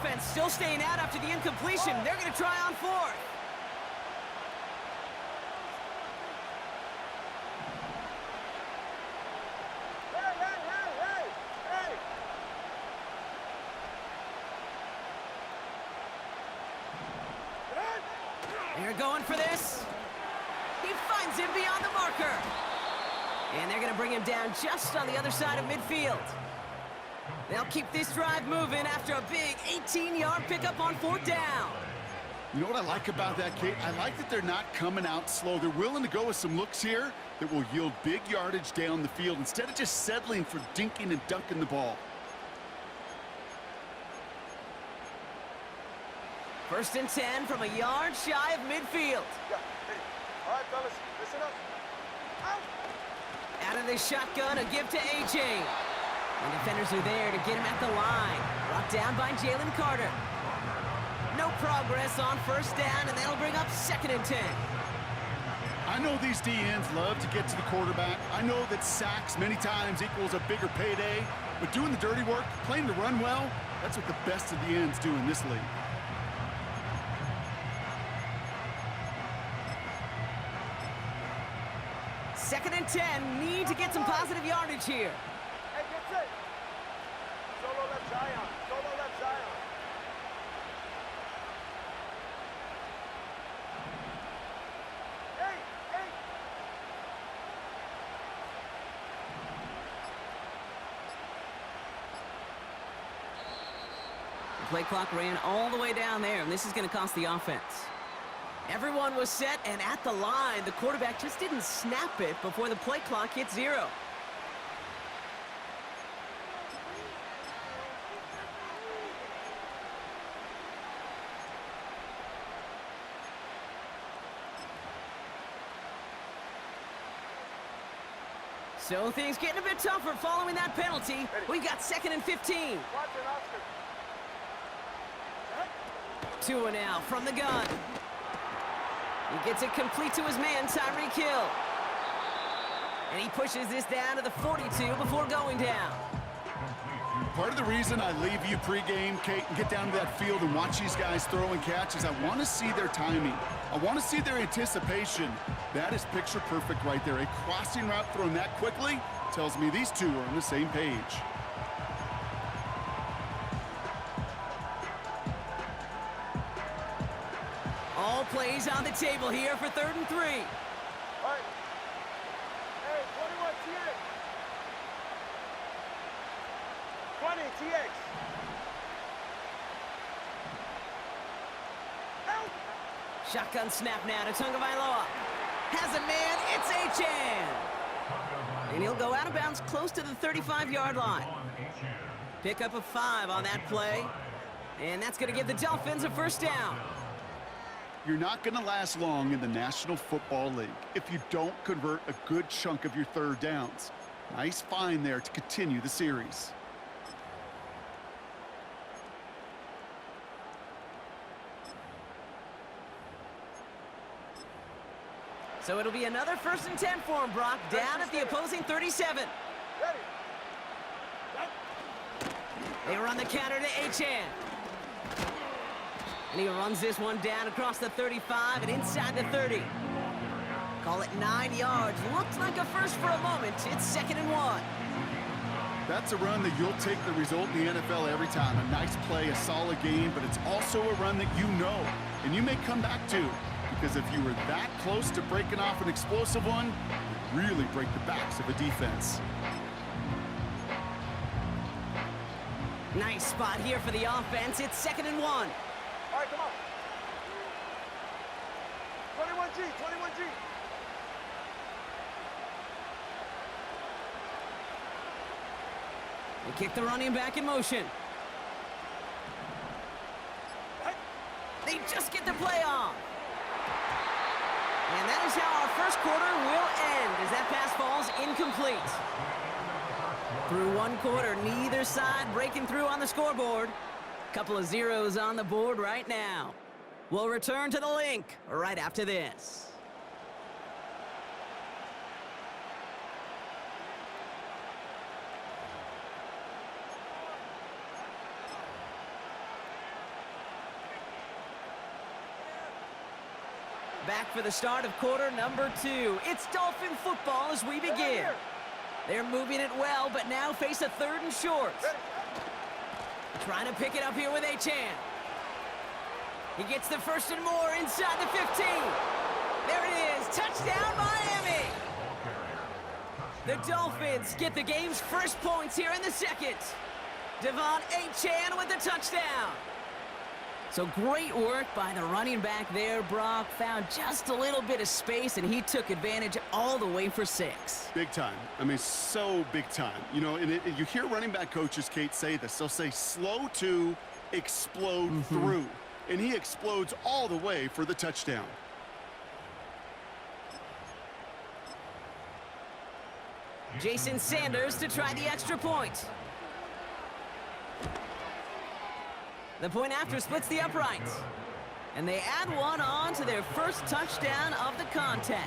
defense still staying out after the incompletion. They're going to try on fourth. They're going for this. He finds him beyond the marker. And they're going to bring him down just on the other side of midfield. They'll keep this drive moving after a big 18-yard pickup on fourth down. You know what I like about that, Kate? I like that they're not coming out slow. They're willing to go with some looks here that will yield big yardage down the field instead of just settling for dinking and dunking the ball. First and 10 from a yard shy of midfield. Yeah, hey. All right, fellas, listen up. Out of the shotgun, a give to A.J. And defenders are there to get him at the line. Brought down by Jalen Carter. No progress on first down, and that'll bring up second and 10. I know these D-ends love to get to the quarterback. I know that sacks many times equals a bigger payday. But doing the dirty work, playing the run well, that's what the best of the ends do in this league. Second and 10, need to get some positive yardage here. Hey, get set. Solo left Zion. Solo left Zion. Hey, hey. The play clock ran all the way down there, and this is going to cost the offense. Everyone was set and at the line. The quarterback just didn't snap it before the play clock hit 0. So things getting a bit tougher following that penalty. We got second and 15. Watch it, Oscar. 2 and out from the gun. He gets it complete to his man, Tyreek Hill. And he pushes this down to the 42 before going down. Part of the reason I leave you pregame, Kate, and get down to that field and watch these guys throw and catch is I want to see their timing. I want to see their anticipation. That is picture perfect right there. A crossing route thrown that quickly tells me these two are on the same page. All plays on the table here for 3rd and 3. All right. Hey, 21 TX. 20 TX. Out. Shotgun snap now to Tagovailoa. Has a man, it's Achane. And he'll go out of bounds close to the 35-yard line. Pick up a 5 on that play. And that's going to give the Dolphins a first down. You're not going to last long in the National Football League if you don't convert a good chunk of your third downs. Nice find there to continue the series. So it'll be another 1st and 10 for him, Brock, down at the opposing 37. Ready. They run the counter to Achane. And he runs this one down across the 35 and inside the 30. Call it 9 yards. Looked like a first for a moment. It's 2nd and 1. That's a run that you'll take the result in the NFL every time. A nice play, a solid game, but it's also a run that you know and you may come back to. Because if you were that close to breaking off an explosive one, it would really break the backs of a defense. Nice spot here for the offense. It's 2nd and 1. All right, come on. 21G, 21G. They kick the running back in motion. They just get the play off. And that is how our first quarter will end as that pass falls incomplete. Through one quarter, neither side breaking through on the scoreboard. Couple of zeros on the board right now. We'll return to the link right after this. Back for the start of quarter number 2. It's Dolphin football as we begin. They're moving it well, but now face a 3rd and short. Trying to pick it up here with Achane. He gets the 1st and more inside the 15. There it is. Touchdown, Miami. The Dolphins get the game's first points here in the 2nd. Devon Achane with the touchdown. So great work by the running back there, Brock. Found just a little bit of space, and he took advantage all the way for 6. Big time. I mean, so big time. You know, and you hear running back coaches, Kate, say this. They'll say slow to explode through. And he explodes all the way for the touchdown. Jason Sanders to try the extra point. The point after splits the uprights. And they add one on to their first touchdown of the contest.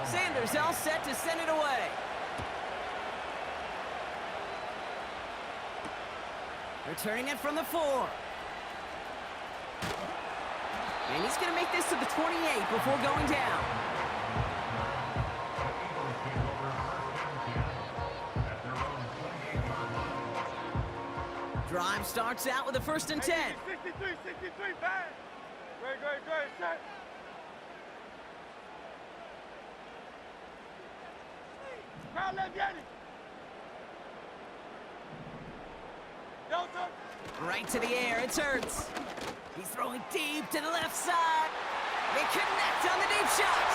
Sanders all set to send it away. Returning it from the 4. And he's going to make this to the 28 before going down. Drive starts out with a 1st and 10. 63, bang. Great, set. Crowd left, Yanni. Delta. Right to the air, it's Hurts. He's throwing deep to the left side. They connect on the deep shot.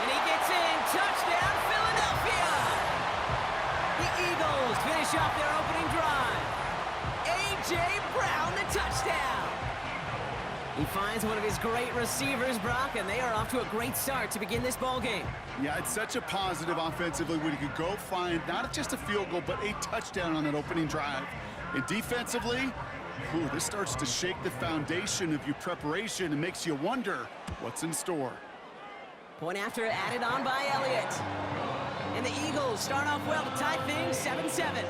And he gets in. Touchdown, Philadelphia. The Eagles finish off their opening drive. A.J. Brown, the touchdown. He finds one of his great receivers, Brock, and they are off to a great start to begin this ball game. Yeah, it's such a positive offensively when you could go find not just a field goal, but a touchdown on that opening drive. And defensively, this starts to shake the foundation of your preparation and makes you wonder what's in store. Point after added on by Elliott. And the Eagles start off well to tie things 7-7.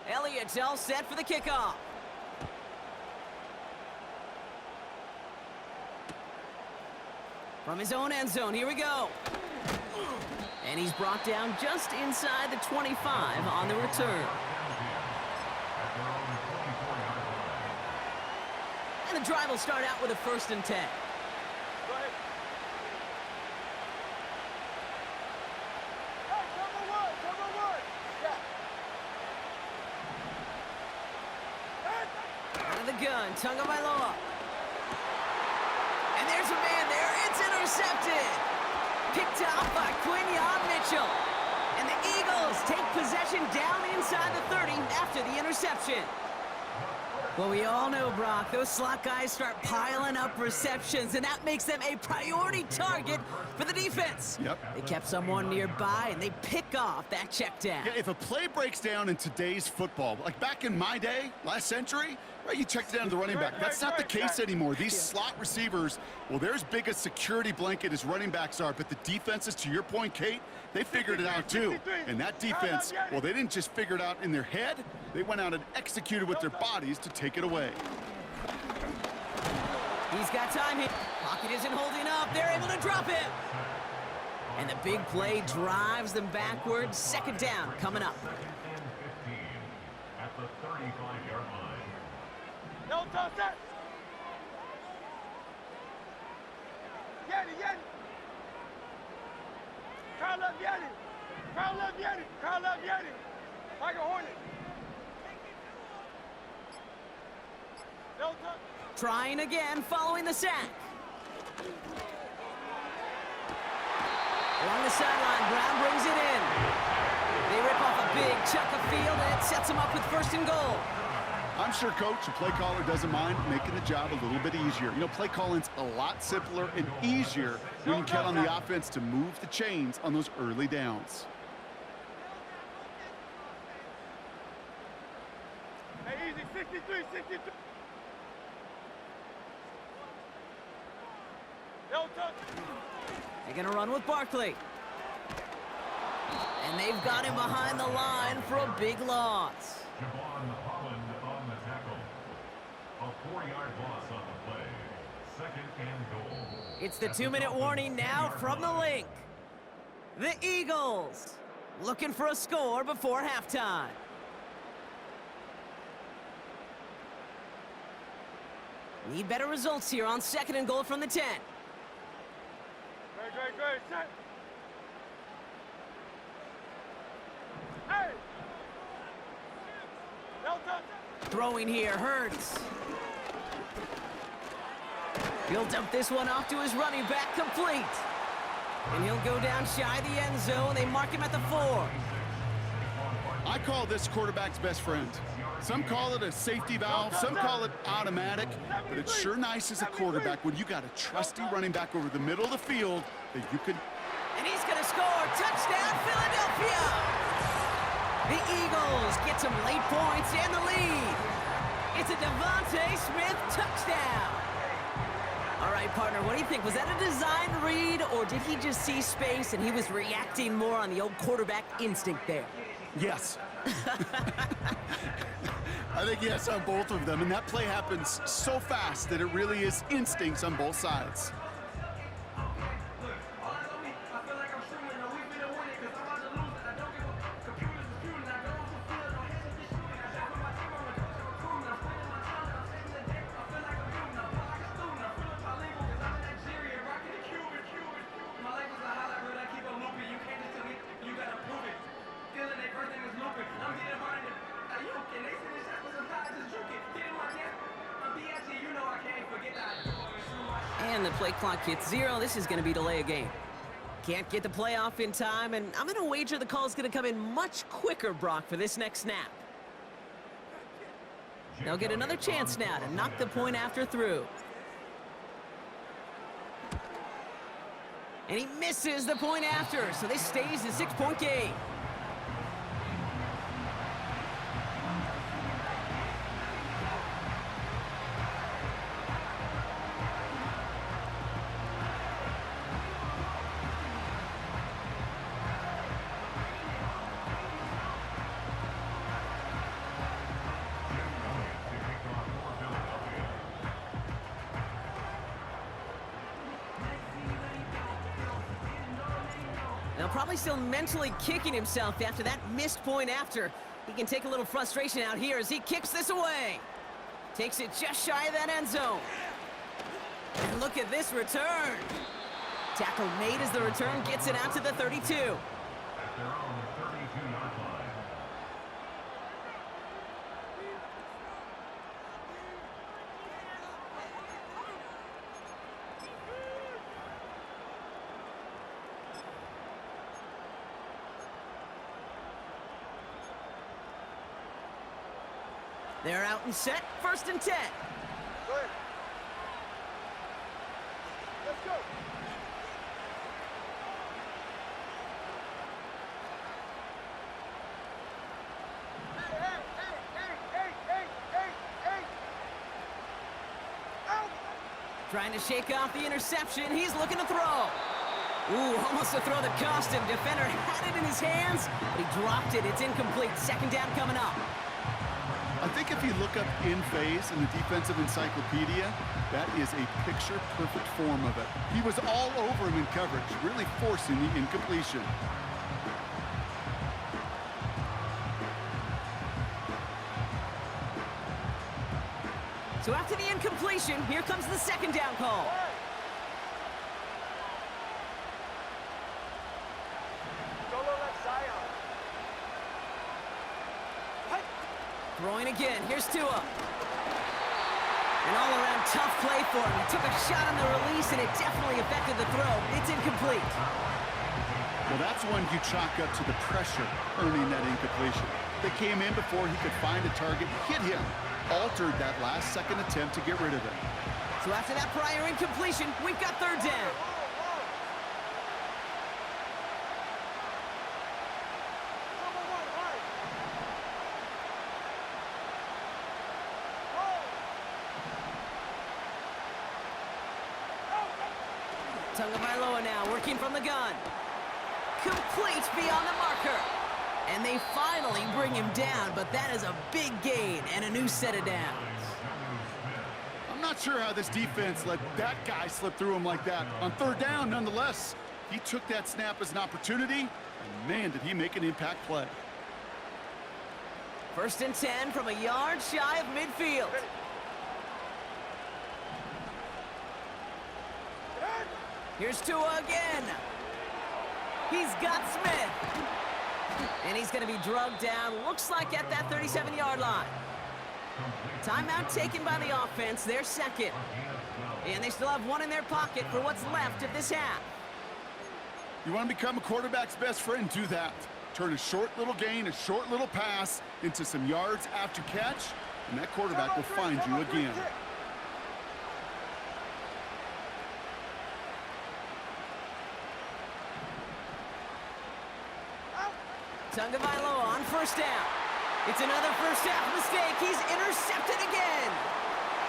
Elliott's all set for the kickoff. From his own end zone, here we go. And he's brought down just inside the 25 on the return. And the drive will start out with a 1st and 10. Go ahead. Hey, cover one. Yeah. Out of the gun, Tagovailoa. And there's a man there. It's intercepted. Picked off by Quinyon Mitchell. And the Eagles take possession down inside the 30 after the interception. Well, we all know, Brock, those slot guys start piling up receptions, and that makes them a priority target for the defense. Yep. They kept someone nearby, and they pick off that check down. Yeah, if a play breaks down in today's football, like back in my day, last century, right, you checked it down to the running back. That's not the case anymore. These slot receivers, well, they're as big a security blanket as running backs are, but the defenses, to your point, Kate, they figured it out too. And that defense, well, they didn't just figure it out in their head. They went out and executed with their bodies to take it away. He's got time here. Pocket isn't holding up. They're able to drop it. And the big play drives them backwards. Second down coming up. At the 35-yard line. No touch that. Yanni. Crowd left Yanni. Like a hornet. No touch. Trying again following the sack. Along the sideline, Brown brings it in. They rip off a big chunk of field, and it sets them up with 1st and goal. I'm sure Coach, the play caller, doesn't mind making the job a little bit easier. You know, play calling's a lot simpler and easier when you count on the offense to move the chains on those early downs. Hey, easy, 63, 63. No touch. They're going to run with Barkley. And they've got him behind the line for a big loss. Javon Holland on the tackle. A 4-yard loss on the play. 2nd and goal. It's the 2-minute warning now from the link. The Eagles looking for a score before halftime. Need better results here on 2nd and goal from the 10. Great, set. Hey! No touch. Throwing here, Hurts. He'll dump this one off to his running back, complete. And he'll go down shy of the end zone. They mark him at the 4. I call this quarterback's best friend. Some call it a safety valve, some call it automatic, but it's sure nice as a quarterback when you got a trusty running back over the middle of the field that you can... And he's going to score. Touchdown, Philadelphia! The Eagles get some late points and the lead. It's a Devontae Smith touchdown. All right, partner, what do you think? Was that a design read, or did he just see space and he was reacting more on the old quarterback instinct there? Yes. I think yes on both of them, and that play happens so fast that it really is instincts on both sides. And the play clock hits 0. This is going to be delay a game. Can't get the play off in time, and I'm going to wager the call is going to come in much quicker, Brock, for this next snap. They'll get another chance now to knock the point after through. And he misses the point after, so this stays a 6-point game. Now probably still mentally kicking himself after that missed point after. He can take a little frustration out here as he kicks this away. Takes it just shy of that end zone. And look at this return. Tackle made as the return gets it out to the 32. At their own 32-yard line. They're out and set, 1st and 10. Good. Let's go. Out. Trying to shake off the interception. He's looking to throw. Ooh, almost a throw that cost him. Defender had it in his hands, but he dropped it. It's incomplete. 2nd down coming up. I think if you look up in phase in the defensive encyclopedia, that is a picture-perfect form of it. He was all over him in coverage, really forcing the incompletion. So after the incompletion, here comes the 2nd down call. Solo left Zion. Throwing again. Here's Tua. An all-around tough play for him. He took a shot on the release, and it definitely affected the throw. It's incomplete. Well, that's one you chalk up to the pressure earning that incompletion. They came in before he could find a target, hit him, altered that last-second attempt to get rid of him. So after that prior incompletion, we've got third down. Tagovailoa now working from the gun. Complete beyond the marker. And they finally bring him down, but that is a big gain and a new set of downs. I'm not sure how this defense let that guy slip through him like that. On third down, nonetheless, he took that snap as an opportunity, and man, did he make an impact play. 1st and 10 from a yard shy of midfield. Here's Tua again. He's got Smith. And he's going to be drugged down, looks like at that 37-yard line. Timeout taken by the offense, their second. And they still have one in their pocket for what's left of this half. You want to become a quarterback's best friend, do that. Turn a short little gain, a short little pass into some yards after catch, and that quarterback will find you again. Tagovailoa on 1st down. It's another first half mistake. He's intercepted again.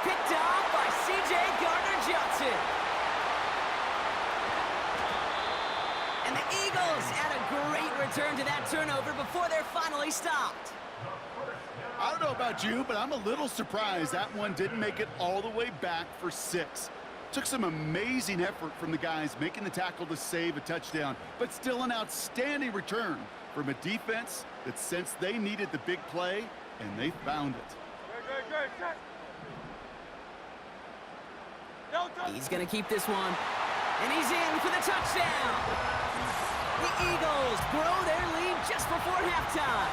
Picked off by C.J. Gardner-Johnson. And the Eagles add a great return to that turnover before they're finally stopped. I don't know about you, but I'm a little surprised that one didn't make it all the way back for 6. Took some amazing effort from the guys making the tackle to save a touchdown, but still an outstanding return from a defense that sensed they needed the big play, and they found it. He's going to keep this one, and he's in for the touchdown. The Eagles grow their lead just before halftime.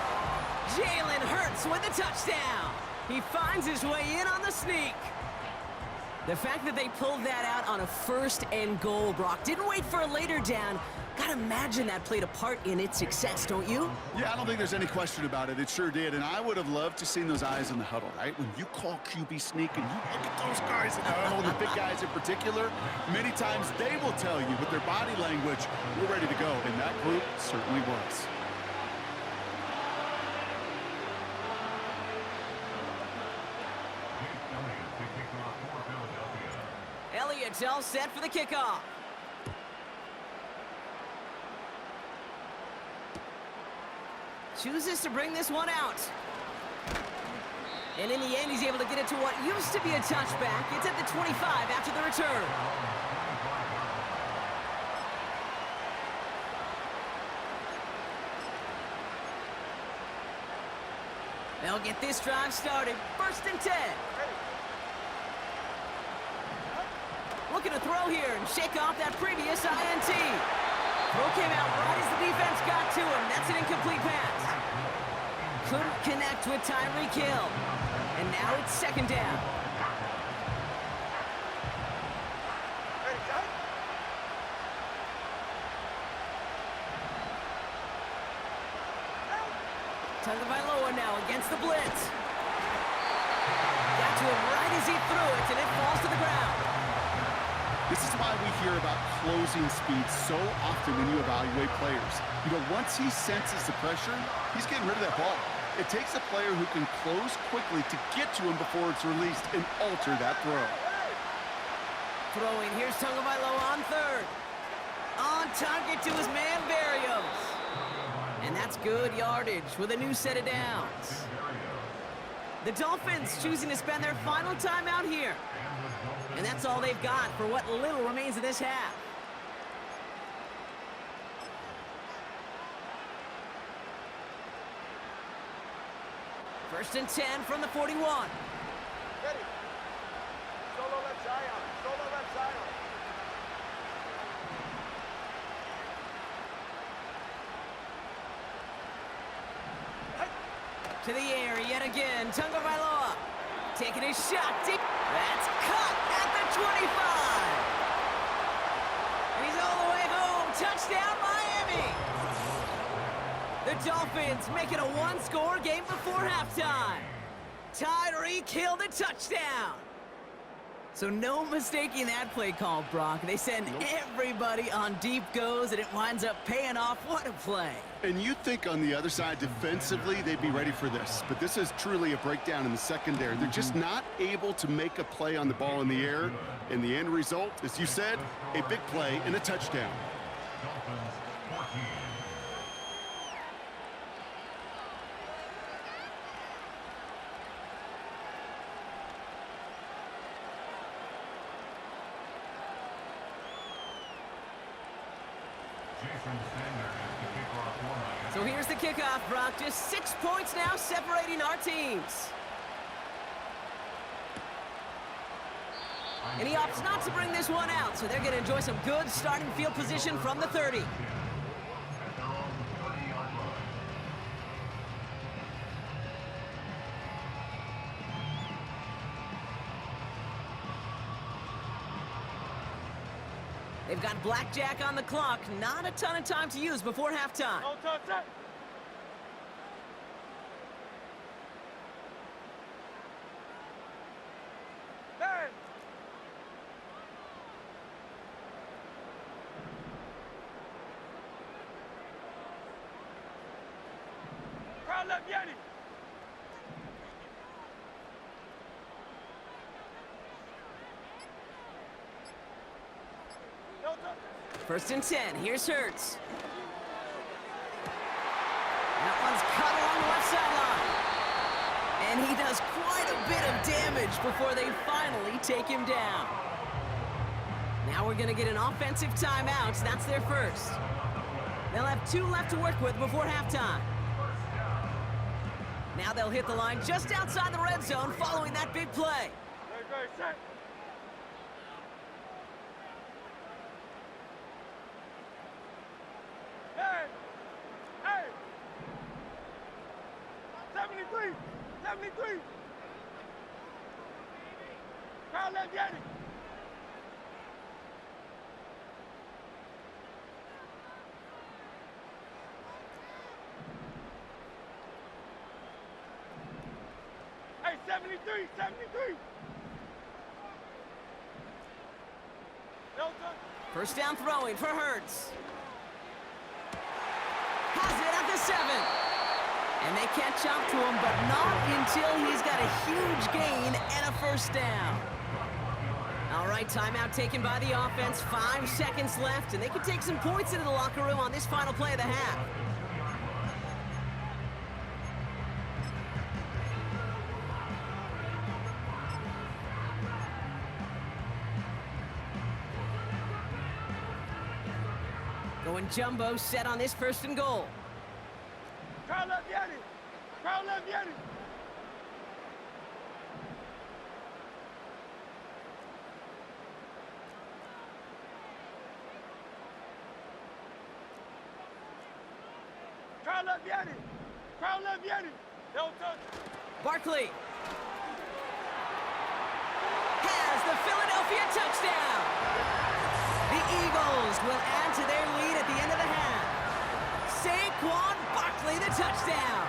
Jalen Hurts with the touchdown. He finds his way in on the sneak. The fact that they pulled that out on a 1st and goal, Brock, didn't wait for a later down. Gotta imagine that played a part in its success, don't you? Yeah, I don't think there's any question about it. It sure did, and I would have loved to seen those eyes in the huddle, right? When you call QB sneak and you look at those guys in the huddle, the big guys in particular, many times they will tell you with their body language, we're ready to go, and that group certainly was. Elliott's all set for the kickoff. Chooses to bring this one out. And in the end, he's able to get it to what used to be a touchback. It's at the 25 after the return. They'll get this drive started. 1st and 10. Looking to throw here and shake off that previous INT. Throw came out right as the defense got to him. That's an incomplete pass. Couldn't connect with Tyreek Hill. And now it's 2nd down. Tagovailoa now against the blitz. Got to him right as he threw it, and it falls to the ground. This is why we hear about closing speed so often when you evaluate players. You know, once he senses the pressure, he's getting rid of that ball. It takes a player who can close quickly to get to him before it's released and alter that throw. Throwing, here's Tagovailoa on 3rd. On target to his man, Berrios. And that's good yardage with a new set of downs. The Dolphins choosing to spend their final time out here. And that's all they've got for what little remains of this half. First and 10 from the 41. Ready. Solo left Zion. Solo left Zion. To the air yet again. Tagovailoa taking his shot deep. That's cut at the 25. And he's all the way home. Touchdown, Miami. three. The Dolphins make it a one-score game before halftime. Tyreek Hill the touchdown. So no mistaking that play call, Brock. They send everybody on deep goes, and it winds up paying off. What a play. And you'd think on the other side, defensively, they'd be ready for this. But this is truly a breakdown in the secondary. They're just not able to make a play on the ball in the air. And the end result, as you said, a big play and a touchdown. Dolphins 14. So here's the kickoff, Brock. Just 6 points now separating our teams. And he opts not to bring this one out, so they're going to enjoy some good starting field position from the 30. At their own 30-yard line. They've got blackjack on the clock. Not a ton of time to use before halftime. Don't touch it. Hey. Crowd left Yeti. Don't touch it. First and 10. Here's Hurts. That one's cut along the left sideline. And he does quite a bit of damage before they finally take him down. Now we're going to get an offensive timeout. That's their first. They'll have 2 left to work with before halftime. Now they'll hit the line just outside the red zone following that big play. Very set. Hey! Hey! 73! 73! Crowd left Yeti! Hey, 73! 73! No touch. First down throwing for Hurts. Has it at the 7. And they catch up to him, but not until he's got a huge gain and a first down. All right, timeout taken by the offense. 5 seconds left, and they can take some points into the locker room on this final play of the half. Going jumbo set on this first and goal. Crowd left Yeti! Crowd left Yeti! Crowd left Yeti! Crowd left Yeti! Don't touch it. Barkley has the Philadelphia touchdown. The Eagles will add to their lead at the end of the half. Saquon Barkley the touchdown.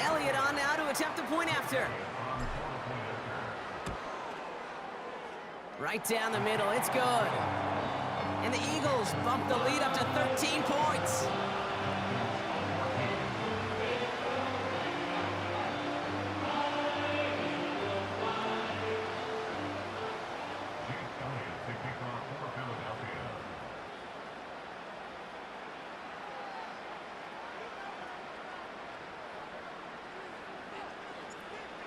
Elliott on now to attempt the point after. Right down the middle, it's good. And the Eagles bump the lead up to 13 points.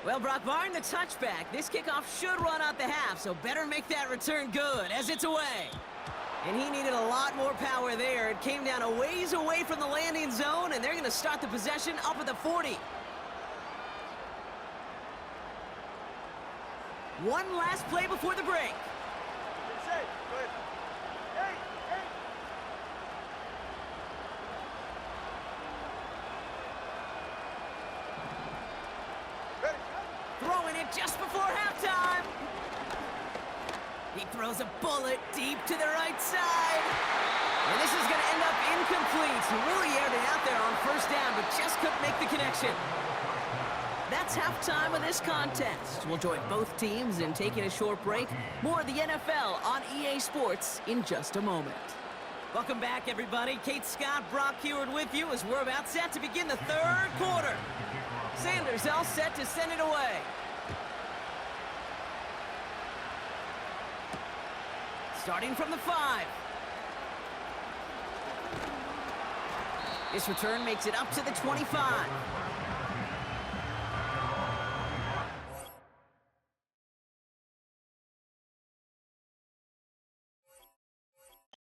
Well, Brock, barring the touchback, this kickoff should run out the half, so better make that return good as it's away. And he needed a lot more power there. It came down a ways away from the landing zone, and they're going to start the possession up at the 40. One last play before the break. Good shake. Good. Hey, hey. Ready. Throwing it just before halftime. He throws a bullet deep to the right side. And this is going to end up incomplete. really aired it out there on first down, but just couldn't make the connection. That's halftime of this contest. We'll join both teams in taking a short break. More of the NFL on EA Sports in just a moment. Welcome back, everybody. Kate Scott, Brock Heward with you as we're about set to begin the third quarter. Sanders all set to send it away. Starting from the 5. This return makes it up to the 25.